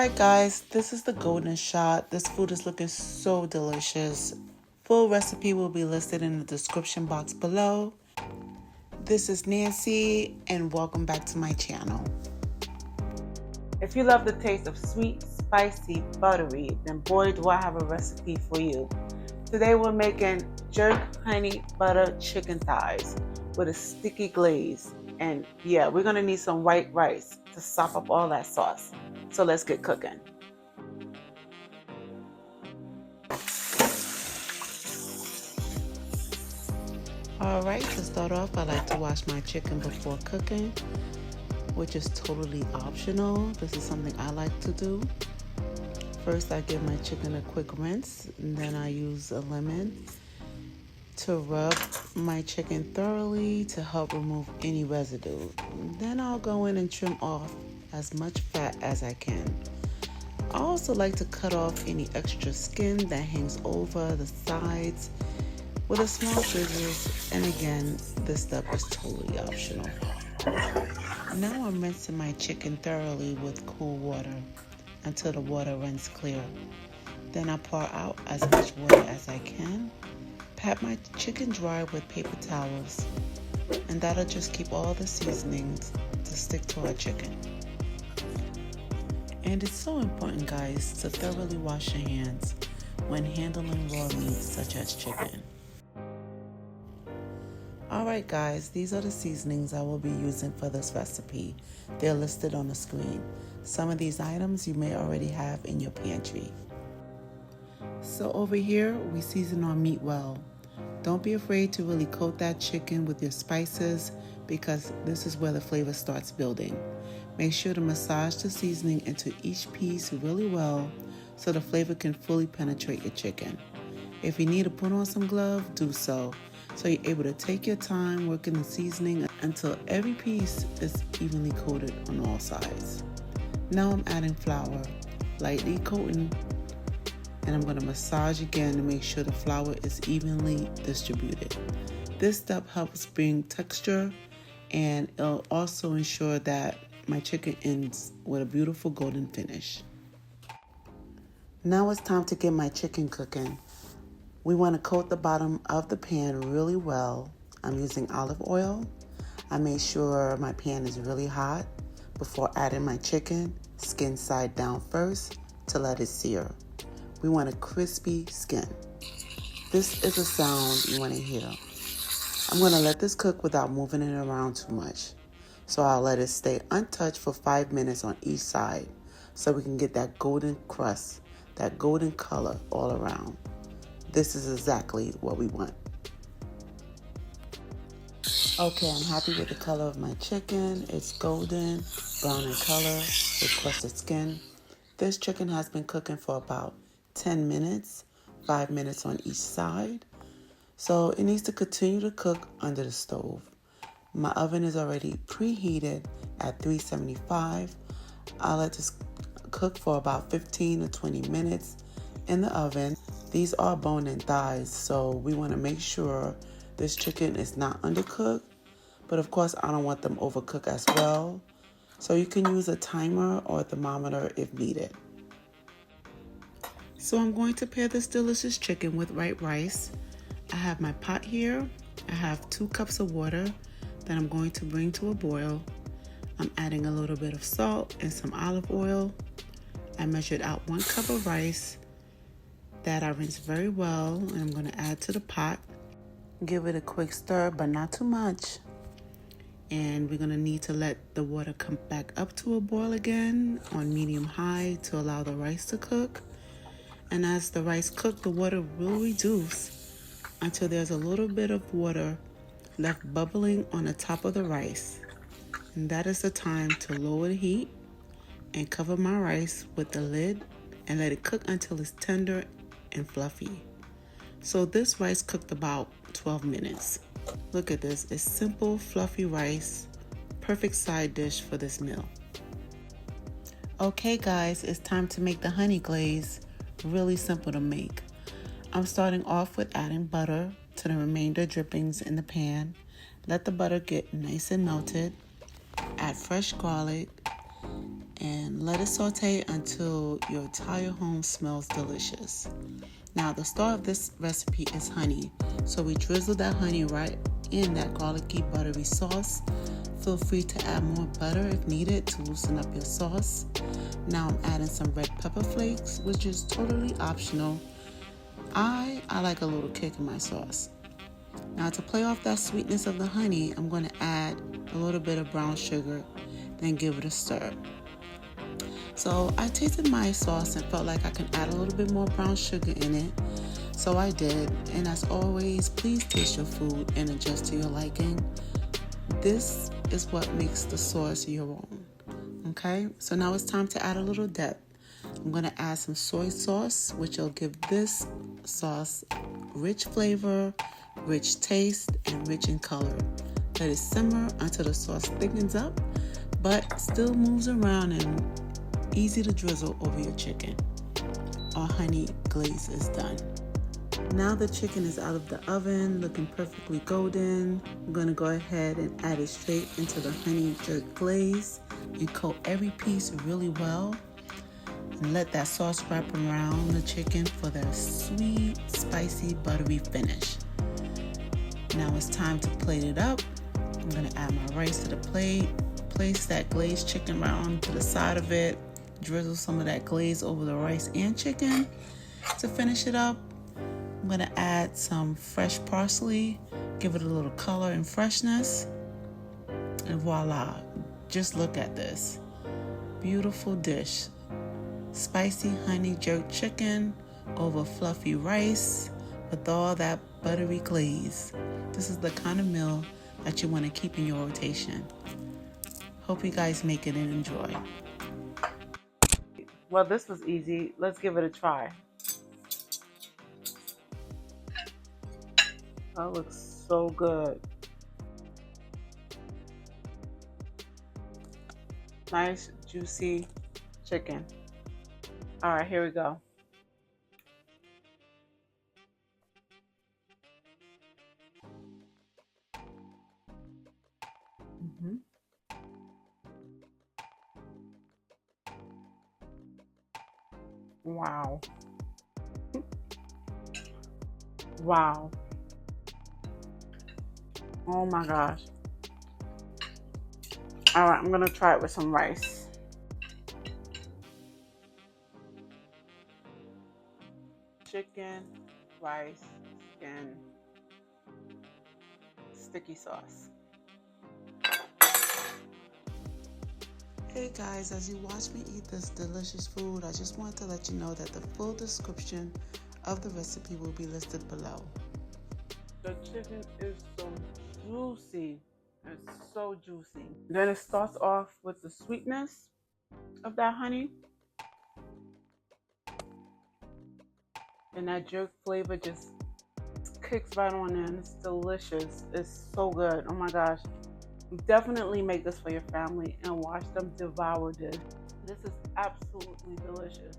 Alright guys, this is the golden shot. This food is looking so delicious. Full recipe will be listed in the description box below. This is Nancy and welcome back to my channel. If you love the taste of sweet, spicy, buttery, then boy do I have a recipe for you. Today we're making jerk honey butter chicken thighs with a sticky glaze. And yeah, we're gonna need some white rice to sop up all that sauce. So let's get cooking. Alright, to start off, I like to wash my chicken before cooking, which is totally optional. This is something I like to do. First, I give my chicken a quick rinse, and then I use a lemon to rub my chicken thoroughly to help remove any residue. Then I'll go in and trim off as much fat as I can. I also like to cut off any extra skin that hangs over the sides with a small scissors, and again, this step is totally optional. Now I'm rinsing my chicken thoroughly with cool water until the water runs clear. Then I pour out as much water as I can, pat my chicken dry with paper towels, and that'll just keep all the seasonings to stick to our chicken. And it's so important, guys, to thoroughly wash your hands when handling raw meats such as chicken. Alright guys, these are the seasonings I will be using for this recipe. They're listed on the screen. Some of these items you may already have in your pantry. So over here, we season our meat well. Don't be afraid to really coat that chicken with your spices because this is where the flavor starts building. Make sure to massage the seasoning into each piece really well so the flavor can fully penetrate your chicken. If you need to put on some gloves, do so you're able to take your time working the seasoning until every piece is evenly coated on all sides. Now I'm adding flour, lightly coating, and I'm going to massage again to make sure the flour is evenly distributed. This step helps bring texture, and it'll also ensure that my chicken ends with a beautiful golden finish. Now it's time to get my chicken cooking. We want to coat the bottom of the pan really well. I'm using olive oil. I made sure my pan is really hot before adding my chicken, skin side down first to let it sear. We want a crispy skin. This is a sound you want to hear. I'm going to let this cook without moving it around too much. So I'll let it stay untouched for 5 minutes on each side so we can get that golden crust, that golden color all around. This is exactly what we want. Okay, I'm happy with the color of my chicken. It's golden, brown in color, with crusted skin. This chicken has been cooking for about 10 minutes, 5 minutes on each side. So it needs to continue to cook under the stove. My oven is already preheated at 375. I'll let this cook for about 15 to 20 minutes in the oven. These are bone-in thighs, so we want to make sure this chicken is not undercooked. But of course, I don't want them overcooked as well. So you can use a timer or a thermometer if needed. So I'm going to pair this delicious chicken with white rice. I have my pot here. I have 2 cups of water that I'm going to bring to a boil. I'm adding a little bit of salt and some olive oil. I measured out 1 cup of rice that I rinsed very well, and I'm going to add to the pot. Give it a quick stir, but not too much. And we're going to need to let the water come back up to a boil again on medium-high to allow the rice to cook. And as the rice cooks, the water will reduce until there's a little bit of water left bubbling on the top of the rice. And that is the time to lower the heat and cover my rice with the lid and let it cook until it's tender and fluffy. So this rice cooked about 12 minutes. Look at this, it's simple fluffy rice, perfect side dish for this meal. Okay guys, it's time to make the honey glaze. Really simple to make. I'm starting off with adding butter to the remainder drippings in the pan. Let the butter get nice and melted. Add fresh garlic and let it saute until your entire home smells delicious. Now, the star of this recipe is honey. So we drizzle that honey right in that garlicky buttery sauce. Feel free to add more butter if needed to loosen up your sauce. Now I'm adding some red pepper flakes, which is totally optional. I like a little kick in my sauce. Now to play off that sweetness of the honey, I'm going to add a little bit of brown sugar, then give it a stir. So I tasted my sauce and felt like I can add a little bit more brown sugar in it. So I did, and as always, please taste your food and adjust to your liking. This is what makes the sauce your own. Okay, so now it's time to add a little depth. I'm going to add some soy sauce, which will give this sauce rich flavor, rich taste, and rich in color. Let it simmer until the sauce thickens up, but still moves around and easy to drizzle over your chicken. Our honey glaze is done. Now the chicken is out of the oven, looking perfectly golden. I'm going to go ahead and add it straight into the honey jerk glaze and coat every piece really well. And let that sauce wrap around the chicken for that sweet, spicy, buttery finish. Now it's time to plate it up. I'm going to add my rice to the plate, place that glazed chicken round to the side of it, drizzle some of that glaze over the rice and chicken. To finish it up, I'm going to add some fresh parsley, give it a little color and freshness, and voila, just look at this beautiful dish. Spicy honey jerk chicken over fluffy rice with all that buttery glaze. This is the kind of meal that you want to keep in your rotation. Hope you guys make it and enjoy. Well, this was easy. Let's give it a try. That looks so good. Nice, juicy chicken. All right, here we go. Wow. Wow. Oh my gosh. All right, I'm gonna try it with some rice. Chicken, rice, and sticky sauce. Hey guys, as you watch me eat this delicious food, I just want to let you know that the full description of the recipe will be listed below. The chicken is so juicy. It's so juicy. Then it starts off with the sweetness of that honey. And that jerk flavor just kicks right on in. It's delicious. It's so good. Oh my gosh. Definitely make this for your family and watch them devour this. This is absolutely delicious.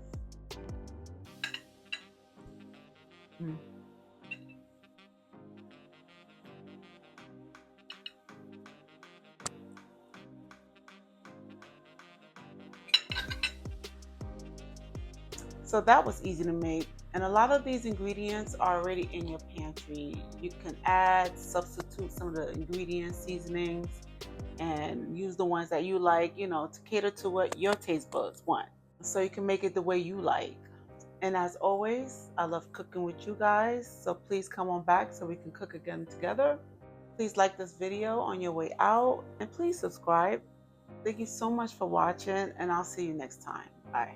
So that was easy to make. And a lot of these ingredients are already in your pantry. You can substitute some of the ingredients, seasonings, and use the ones that you like, to cater to what your taste buds want. So you can make it the way you like. And as always, I love cooking with you guys. So please come on back so we can cook again together. Please like this video on your way out and please subscribe. Thank you so much for watching and I'll see you next time. Bye.